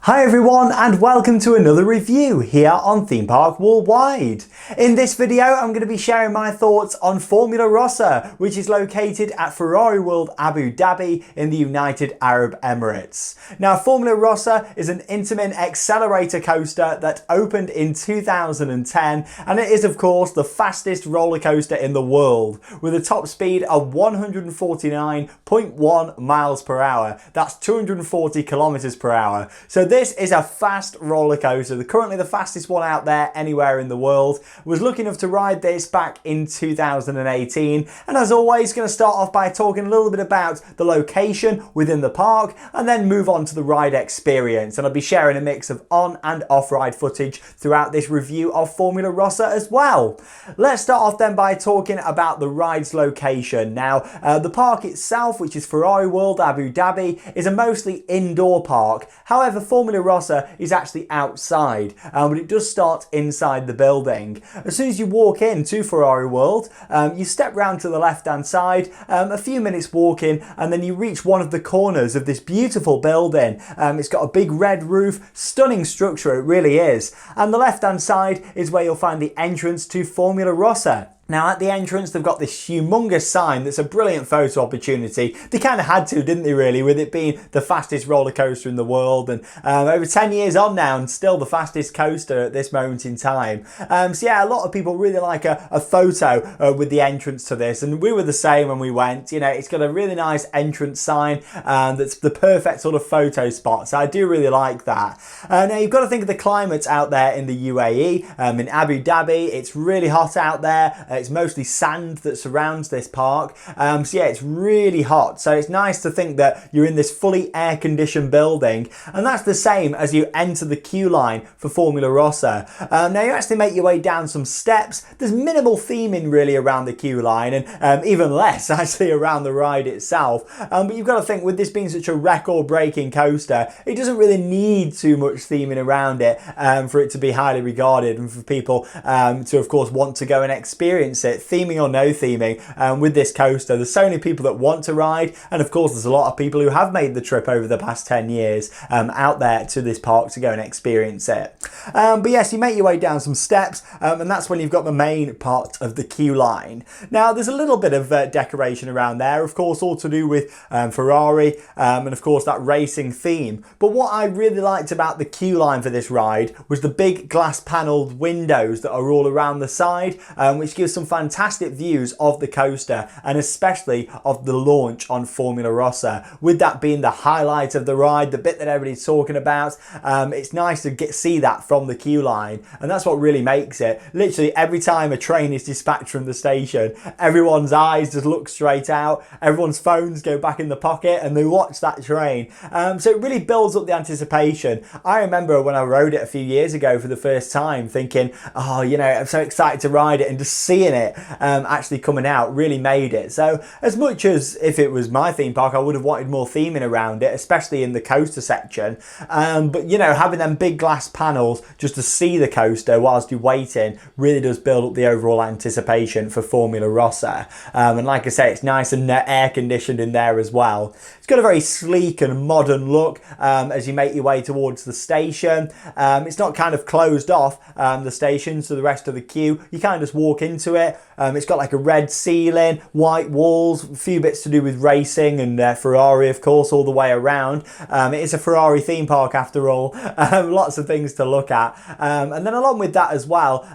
Hi everyone and welcome to another review here on Theme Park Worldwide. In this video I'm going to be sharing my thoughts on Formula Rossa, which is located at Ferrari World Abu Dhabi in the United Arab Emirates. Now Formula Rossa is an Intamin accelerator coaster that opened in 2010 and it is of course the fastest roller coaster in the world with a top speed of 149.1 miles per hour. That's 240 kilometers per hour. So this is a fast roller coaster, currently the fastest one out there anywhere in the world. Was lucky enough to ride this back in 2018, and as always going to start off by talking a little bit about the location within the park and then move on to the ride experience, and I'll be sharing a mix of on and off ride footage throughout this review of Formula Rossa as well. Let's start off then by talking about the ride's location. Now the park itself, which is Ferrari World Abu Dhabi, is a mostly indoor park. However, Formula Rossa is actually outside, but it does start inside the building. As soon as you walk into Ferrari World, you step round to the left hand side, a few minutes walking, and then you reach one of the corners of this beautiful building. It's got a big red roof, stunning structure, it really is. And the left hand side is where you'll find the entrance to Formula Rossa. Now at the entrance they've got this humongous sign that's a brilliant photo opportunity. They kind of had to, didn't they really, with it being the fastest roller coaster in the world, and over 10 years on now and still the fastest coaster at this moment in time. So yeah, a lot of people really like a photo with the entrance to this, and we were the same when we went. You know, it's got a really nice entrance sign that's the perfect sort of photo spot, so I do really like that. Now you've got to think of the climate out there in the UAE. In Abu Dhabi it's really hot out there. It's mostly sand that surrounds this park, so yeah, it's really hot, so it's nice to think that you're in this fully air-conditioned building, and that's the same as you enter the queue line for Formula Rossa. Now you actually make your way down some steps. There's minimal theming really around the queue line, and even less actually around the ride itself, but you've got to think, with this being such a record-breaking coaster, it doesn't really need too much theming around it for it to be highly regarded and for people to of course want to go and experience it, theming or no theming. With this coaster there's so many people that want to ride, and of course there's a lot of people who have made the trip over the past 10 years out there to this park to go and experience it. But yes, you make your way down some steps, and that's when you've got the main part of the queue line. Now there's a little bit of decoration around there, of course all to do with Ferrari and of course that racing theme, but what I really liked about the queue line for this ride was the big glass panelled windows that are all around the side, which gives some fantastic views of the coaster and especially of the launch on Formula Rossa, with that being the highlight of the ride, the bit that everybody's talking about. It's nice to see that from the queue line, and that's what really makes it. Literally every time a train is dispatched from the station, everyone's eyes just look straight out, everyone's phones go back in the pocket and they watch that train. So it really builds up the anticipation. I remember when I rode it a few years ago for the first time thinking, oh, you know, I'm so excited to ride it, and just seeing it actually coming out really made it. So as much as if it was my theme park I would have wanted more theming around it, especially in the coaster section, but you know, having them big glass panels just to see the coaster whilst you're waiting really does build up the overall anticipation for Formula Rossa. And like I say, it's nice and air conditioned in there as well. It's got a very sleek and modern look as you make your way towards the station. It's not kind of closed off, the station, to the rest of the queue. You kind of just walk into it. It's got like a red ceiling, white walls, a few bits to do with racing and Ferrari of course all the way around. It is a Ferrari theme park after all. Lots of things to look at, and then along with that as well,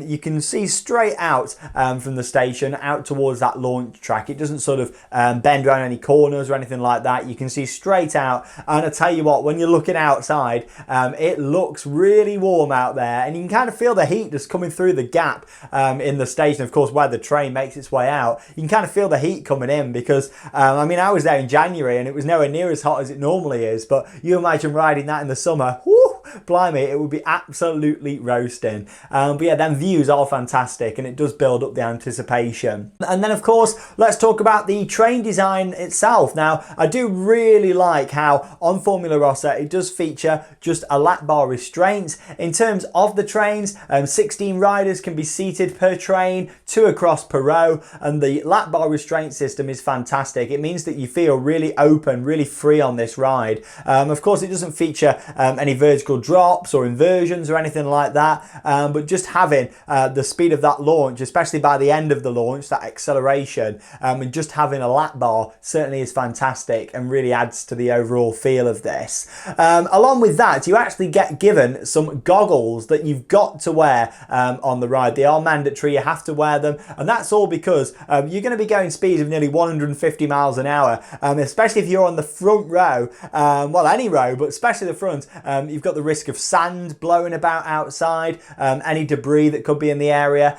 you can see straight out from the station out towards that launch track. It doesn't sort of bend around any corners or anything like that. You can see straight out, and I tell you what, when you're looking outside, it looks really warm out there, and you can kind of feel the heat just coming through the gap in the station, of course, where the train makes its way out. You can kind of feel the heat coming in because I mean, I was there in January and it was nowhere near as hot as it normally is, but you imagine riding that in the summer, whoo, blimey, it would be absolutely roasting. But yeah, then views are fantastic and it does build up the anticipation. And then of course, let's talk about the train design itself. Now, I do really like how on Formula Rossa, it does feature just a lap bar restraints. In terms of the trains, 16 riders can be seated per train, 2 across per row, and the lap bar restraint system is fantastic. It means that you feel really open, really free on this ride. Of course, it doesn't feature any vertical drops or inversions or anything like that, but just having the speed of that launch, especially by the end of the launch, that acceleration, and just having a lap bar certainly is fantastic and really adds to the overall feel of this. Along with that, you actually get given some goggles that you've got to wear on the ride. They are mandatory, you have to wear them, and that's all because you're going to be going speeds of nearly 150 miles an hour, especially if you're on the front row, well, any row, but especially the front. You've got the risk of sand blowing about outside, any debris that could be in the area.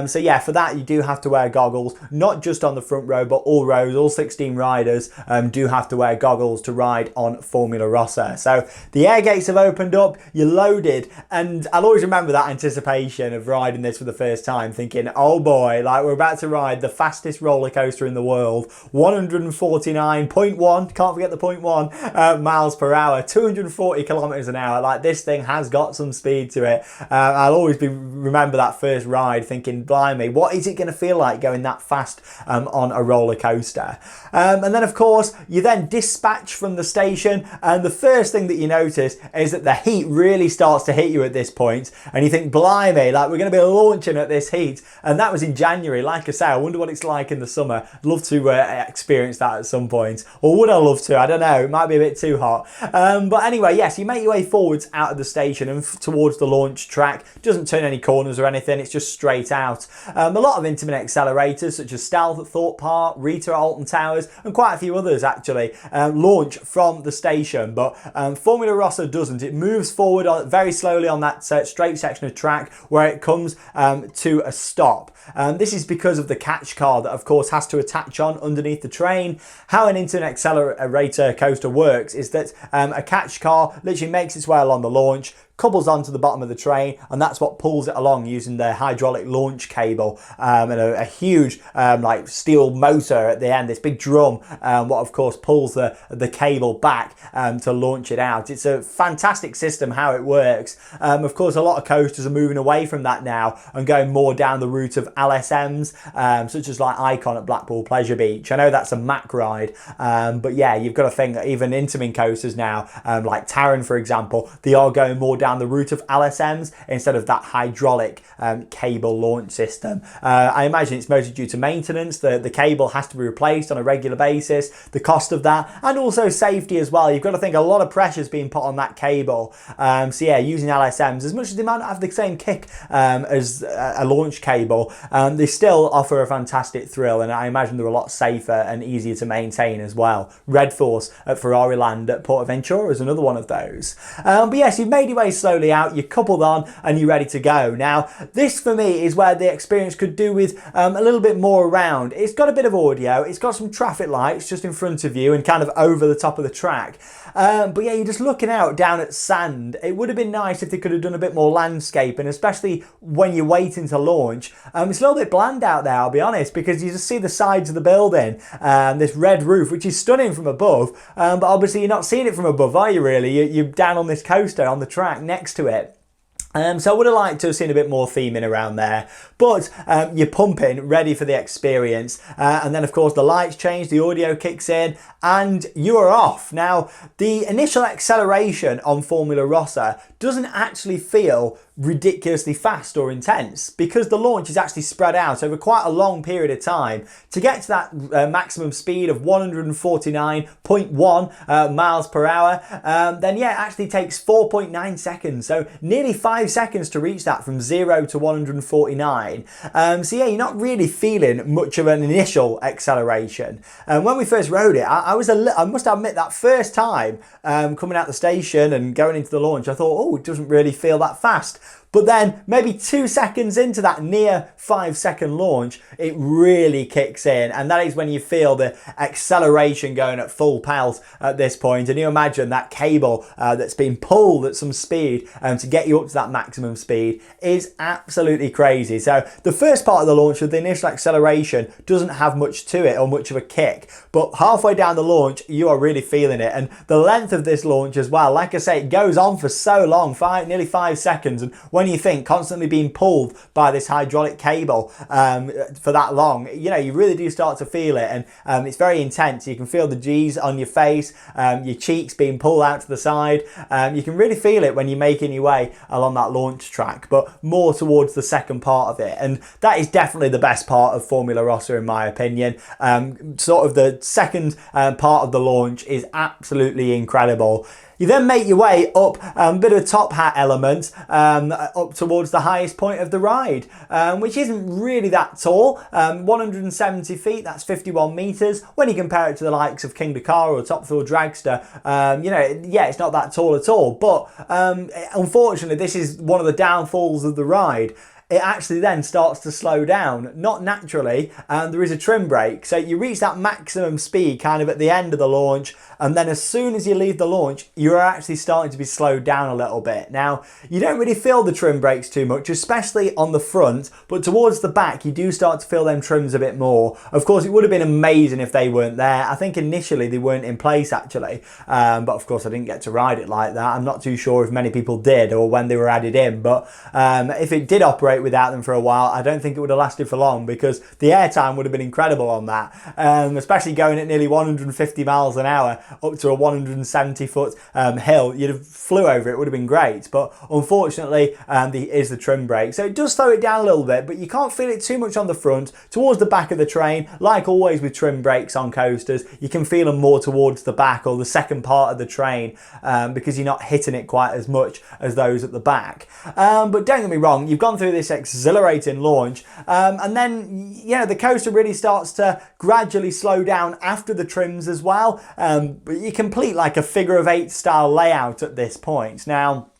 So yeah, for that you do have to wear goggles, not just on the front row, but all rows, all 16 riders do have to wear goggles to ride on Formula Rossa. So the air gates have opened up, you're loaded, and I'll always remember that anticipation of riding this for the first time, thinking, oh boy, like we're about to ride the fastest roller coaster in the world, 149.1, can't forget the 0.1 miles per hour, 240 kilometers an hour. Like, this thing has got some speed to it. I'll always remember that first ride thinking, blimey, what is it going to feel like going that fast on a roller coaster? And then of course you then dispatch from the station, and the first thing that you notice is that the heat really starts to hit you at this point, and you think, blimey, like we're going to be launching at this heat. And that was in January. Like I say, I wonder what it's like in the summer. I'd love to experience that at some point, or would I love to? I don't know, it might be a bit too hot. But anyway, yes, you make your way forwards out of the station and towards the launch track. It doesn't turn any corners or anything, it's just straight out. A lot of intimate accelerators such as Stealth at Thorpe Park, Rita at Alton Towers, and quite a few others actually launch from the station, but Formula Rossa doesn't. It moves forward very slowly on that straight section of track where it comes to a stop. This is because of the catch car that of course has to attach on underneath the train. How an intimate accelerator coaster works is that a catch car literally makes its way along the launch, couples onto the bottom of the train, and that's what pulls it along using the hydraulic launch cable, and a huge like steel motor at the end, this big drum, what of course pulls the cable back to launch it out. It's a fantastic system how it works. Of course, a lot of coasters are moving away from that now and going more down the route of LSMs, such as like Icon at Blackpool Pleasure Beach. I know that's a Mack ride, but yeah, you've got to think that even Intamin coasters now, like Taron for example, they are going more down the route of LSMs instead of that hydraulic cable launch system. I imagine it's mostly due to maintenance. The cable has to be replaced on a regular basis, the cost of that, and also safety as well. You've got to think a lot of pressure is being put on that cable. So yeah, using LSMs, as much as they might not have the same kick as a launch cable, they still offer a fantastic thrill, and I imagine they're a lot safer and easier to maintain as well. Red Force at Ferrari Land at Portaventura is another one of those. But yes, you've made your way slowly out, you're coupled on, and you're ready to go. Now, this for me is where the experience could do with a little bit more around. It's got a bit of audio, it's got some traffic lights just in front of you and kind of over the top of the track. But yeah, you're just looking out down at sand. It would have been nice if they could have done a bit more landscape, and especially when you're waiting to launch. It's a little bit bland out there, I'll be honest, because you just see the sides of the building, this red roof, which is stunning from above, but obviously you're not seeing it from above, are you really? You're down on this coaster on the track next to it. So I would have liked to have seen a bit more theming around there, but you're pumping, ready for the experience, and then of course the lights change, the audio kicks in, and you are off. Now, the initial acceleration on Formula Rossa doesn't actually feel ridiculously fast or intense because the launch is actually spread out over quite a long period of time. To get to that maximum speed of 149.1 miles per hour, then yeah, it actually takes 4.9 seconds, so nearly 5 seconds to reach that from 0 to 149. So yeah, you're not really feeling much of an initial acceleration. When we first rode it, I must admit that first time coming out the station and going into the launch, I thought, oh, it doesn't really feel that fast. But then maybe 2 seconds into that near 5-second launch, it really kicks in. And that is when you feel the acceleration going at full pelt at this point. And you imagine that cable that's been pulled at some speed to get you up to that maximum speed is absolutely crazy. So the first part of the launch with the initial acceleration doesn't have much to it or much of a kick. But halfway down the launch, you are really feeling it. And the length of this launch as well, like I say, it goes on for so long, nearly 5 seconds. And when you think constantly being pulled by this hydraulic cable for that long, you know, you really do start to feel it. And it's very intense. You can feel the G's on your face, your cheeks being pulled out to the side. You can really feel it when you're making your way along that launch track, but more towards the second part of it. And that is definitely the best part of Formula Rossa, in my opinion. Sort of the second part of the launch is absolutely incredible. You then make your way up a bit of top hat element up towards the highest point of the ride, which isn't really that tall. 170 feet, that's 51 metres. When you compare it to the likes of King Dakar or Top Thrill Dragster, you know, yeah, it's not that tall at all. But unfortunately, this is one of the downfalls of the ride. It actually then starts to slow down, not naturally, and there is a trim brake. So you reach that maximum speed kind of at the end of the launch, and then as soon as you leave the launch, you're actually starting to be slowed down a little bit. Now, you don't really feel the trim brakes too much, especially on the front, but towards the back, you do start to feel them trims a bit more. Of course, it would have been amazing if they weren't there. I think initially they weren't in place, actually, but of course I didn't get to ride it like that. I'm not too sure if many people did or when they were added in, but if it did operate without them for a while, I don't think it would have lasted for long, because the airtime would have been incredible on that, especially going at nearly 150 miles an hour up to a 170 foot hill. You'd have flew over it, would have been great, but unfortunately is the trim brake, so it does slow it down a little bit, but you can't feel it too much on the front. Towards the back of the train, like always with trim brakes on coasters, you can feel them more towards the back or the second part of the train, because you're not hitting it quite as much as those at the back. But don't get me wrong, you've gone through this exhilarating launch, and then, you know, the coaster really starts to gradually slow down after the trims as well, but you complete like a figure of 8 style layout at this point. Now,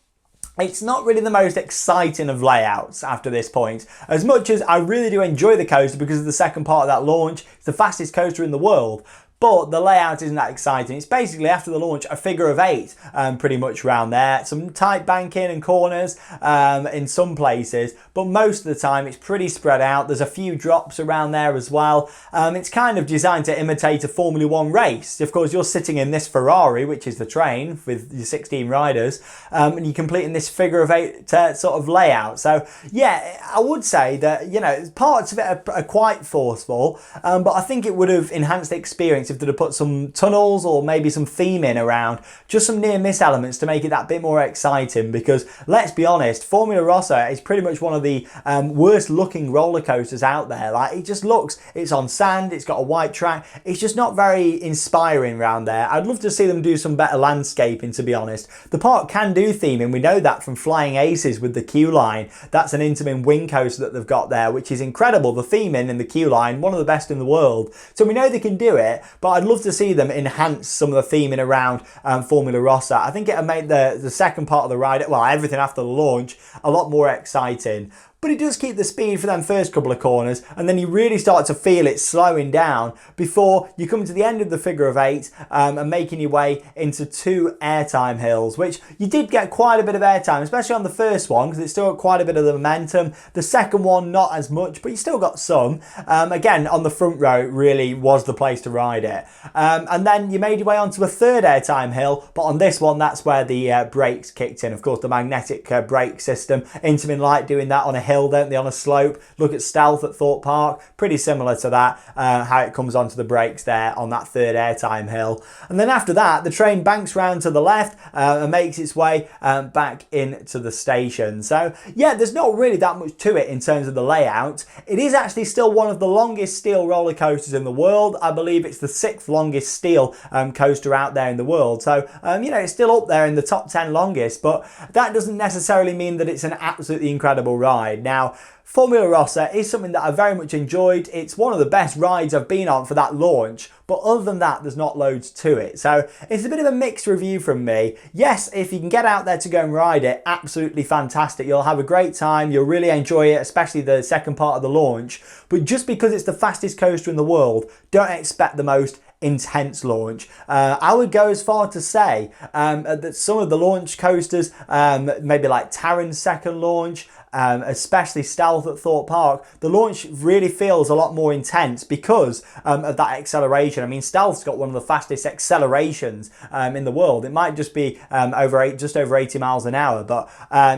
it's not really the most exciting of layouts after this point, as much as I really do enjoy the coaster because of the second part of that launch. It's the fastest coaster in the world. But the layout isn't that exciting. It's basically, after the launch, a figure of 8, pretty much around there. Some tight banking and corners in some places, but most of the time it's pretty spread out. There's a few drops around there as well. It's kind of designed to imitate a Formula 1 race. Of course, you're sitting in this Ferrari, which is the train with your 16 riders, and you're completing this figure of 8 sort of layout. So yeah, I would say that, you know, parts of it are quite forceful, but I think it would have enhanced the experience if they'd have put some tunnels or maybe some theming around, just some near miss elements to make it that bit more exciting. Because let's be honest, Formula Rossa is pretty much one of the worst looking roller coasters out there. Like, it just looks, it's on sand, it's got a white track, it's just not very inspiring around there. I'd love to see them do some better landscaping, to be honest. The park can do theming, we know that from Flying Aces with the Q line. That's an Intamin wing coaster that they've got there, which is incredible. The theming in the Q line, one of the best in the world. So we know they can do it, but I'd love to see them enhance some of the theming around Formula Rossa. I think it would make the second part of the ride, well, everything after the launch, a lot more exciting. But it does keep the speed for them first couple of corners, and then you really start to feel it slowing down before you come to the end of the figure of 8 and making your way into 2 airtime hills, which you did get quite a bit of airtime, especially on the first one, because it still got quite a bit of the momentum. The second one, not as much, but you still got some. Again, on the front row, really was the place to ride it. And then you made your way onto a 3rd airtime hill, but on this one, that's where the brakes kicked in. Of course, the magnetic brake system. Intamin like doing that on a hill, don't they, on a slope. Look at Stealth at Thorpe Park, pretty similar to that, how it comes onto the brakes there on that 3rd airtime hill. And then after that, the train banks round to the left and makes its way back into the station. So yeah, there's not really that much to it in terms of the layout. It is actually still one of the longest steel roller coasters in the world. I believe it's the 6th longest steel coaster out there in the world. So you know, it's still up there in the top 10 longest, but that doesn't necessarily mean that it's an absolutely incredible ride. ride. Now, Formula Rossa is something that I very much enjoyed. It's one of the best rides I've been on for that launch, but other than that, there's not loads to it. So it's a bit of a mixed review from me. Yes, if you can get out there to go and ride it, absolutely fantastic. You'll have a great time. You'll really enjoy it, especially the second part of the launch. But just because it's the fastest coaster in the world, don't expect the most intense launch. I would go as far to say that some of the launch coasters, maybe like Taron's second launch, especially Stealth at Thorpe Park, the launch really feels a lot more intense because of that acceleration. I mean, Stealth's got one of the fastest accelerations in the world. It might just be just over 80 miles an hour, but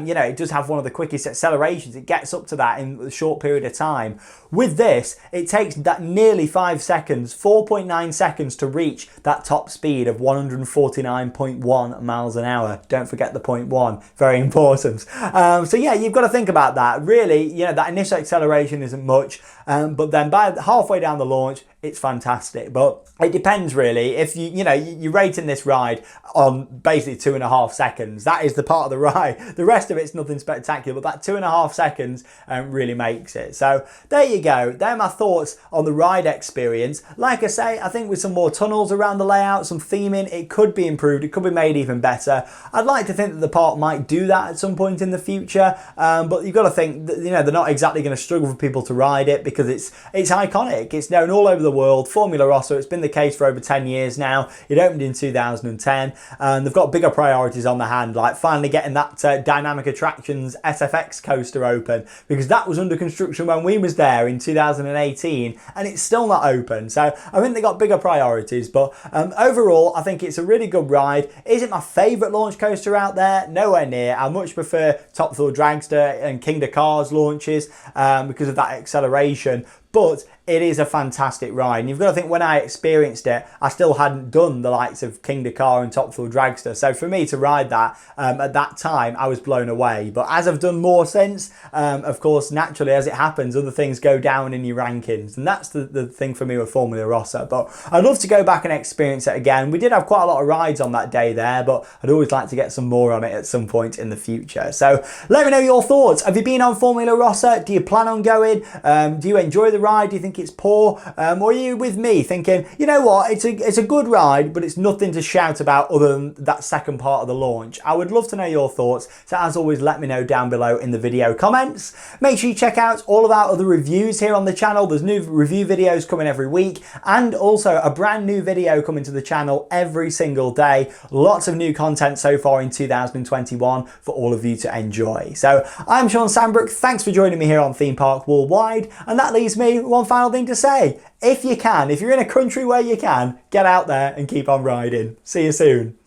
you know, it does have one of the quickest accelerations. It gets up to that in a short period of time. With this, it takes that nearly 5 seconds, 4.9 seconds to reach that top speed of 149.1 miles an hour. Don't forget the 0.1, very important. So yeah, you've got to think about that. Really, you know, that initial acceleration isn't much, but then by halfway down the launch, it's fantastic. But it depends really. If you're rating this ride on basically 2.5 seconds, that is the part of the ride. The rest of it's nothing spectacular, but that 2.5 seconds really makes it. So there you go. They're my thoughts on the ride experience. Like I say, I think with some more tunnels around the layout, some theming, it could be improved. It could be made even better. I'd like to think that the park might do that at some point in the future, but you've got to think that, you know, they're not exactly going to struggle for people to ride it because it's iconic. It's known all over the world. Formula Rossa, it's been the case for over 10 years now. It opened in 2010 and they've got bigger priorities on the hand, like finally getting that Dynamic Attractions SFX coaster open, because that was under construction when we was there in 2018 and it's still not open. So I think they got bigger priorities, but overall I think it's a really good ride. Is it my favourite launch coaster out there? Nowhere near. I much prefer Top Thrill Dragster and King of Cars launches because of that acceleration. But it is a fantastic ride. And you've got to think, when I experienced it, I still hadn't done the likes of King of Car and Top Thrill Dragster. So for me to ride that at that time, I was blown away. But as I've done more since, of course, naturally, as it happens, other things go down in your rankings. And that's the thing for me with Formula Rossa. But I'd love to go back and experience it again. We did have quite a lot of rides on that day there, but I'd always like to get some more on it at some point in the future. So let me know your thoughts. Have you been on Formula Rossa? Do you plan on going? Do you enjoy the ride? Do you think it's poor? Or are you with me thinking, you know what, it's a good ride, but it's nothing to shout about other than that second part of the launch? I would love to know your thoughts. So as always, let me know down below in the video comments. Make sure you check out all of our other reviews here on the channel. There's new review videos coming every week, and also a brand new video coming to the channel every single day. Lots of new content so far in 2021 for all of you to enjoy. So I'm Sean Sandbrook. Thanks for joining me here on Theme Park Worldwide, and that leaves me one final thing to say. If you can, if you're in a country where you can, get out there and keep on riding. See you soon.